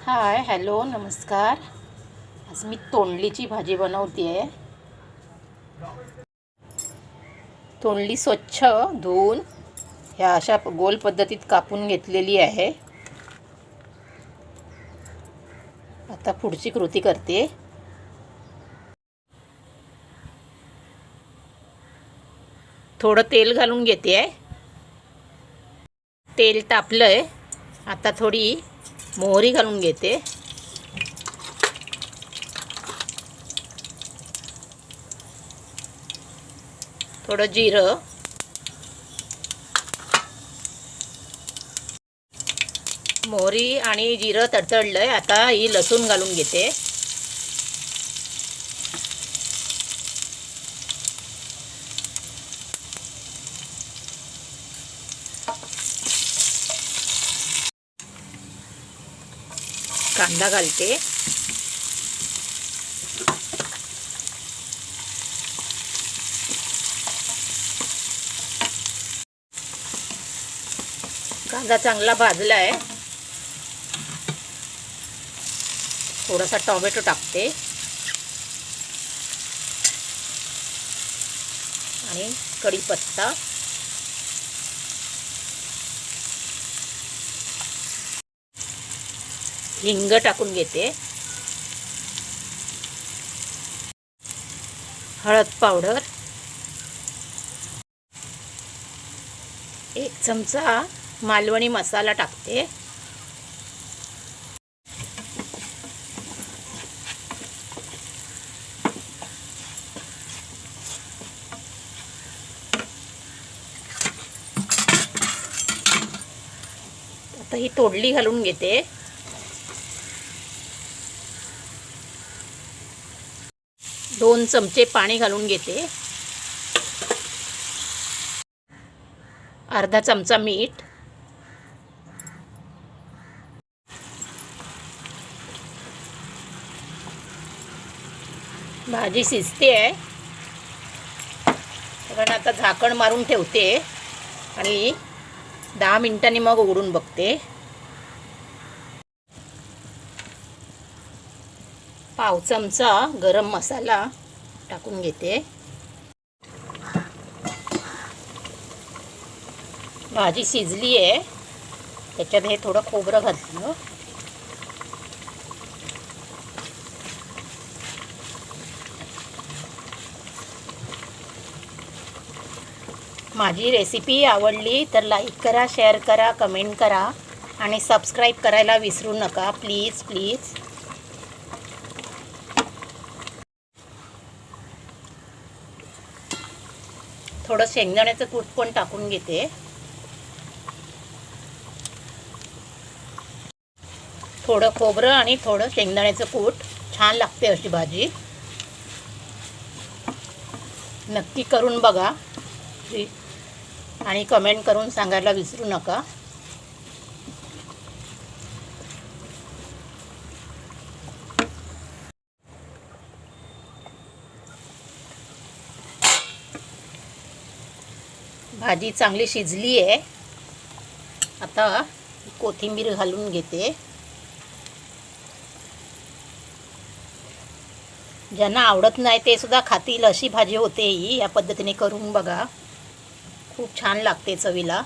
Hi hello नमस्कार. आज मी तोंडलीची भाजी बनवते आहे. तोंडली स्वच्छ धुवून ह्या अशा गोल पद्धतीत कापून घेतलेली आहे. आता पुढची कृती करते. थोडं तेल घालून घेते आहे. तेल तापलंय. आता थोडी मोहरी घालून घेते. थोडं जिरं, मोहरी आणि जिरं तडतडलंय. आता ही लसूण घालून घेते. कांदा घालते. कांदा चांगला भाजला आहे. थोडासा टोमॅटो टाकते आणि कढीपत्ता, हिंग टाकून घेते. हळद पावडर, 1 चमचा मालवणी मसाला टाकते. आता ही तोडली घालून घेते. दोन चमचे पाणी घालून घेते. अर्धा चमचा मीठ, भाजी शिजते आहे. कारण आता झाकण मारून ठेवते आणि 10 मिनिटांनी मग उघडून बघते. पाव चमचा गरम मसाला टाकून घेते. भाजी शिजली आहे. त्याच्यात हे थोडं खोबरं घातलं. माझी रेसिपी आवडली तर लाईक करा, शेअर करा, कमेंट करा आणि सबस्क्राईब करायला विसरू नका प्लीज प्लीज. थोडं शेंगदाण्याचं कूट पण टाकून घेते. थोडं खोबरं आणि थोडं शेंगदाण्याचं कूट, छान लागते अशी भाजी. नक्की करून बघा आणि कमेंट करून सांगायला विसरू नका. भाजी चांगली शिजली आहे. आता कोथिंबीर घालून घेते. ज्यांना आवडत नाही ते सुद्धा खातील अशी भाजी होते ही. या पद्धतीने करून बघा, खूप छान लागते चवीला.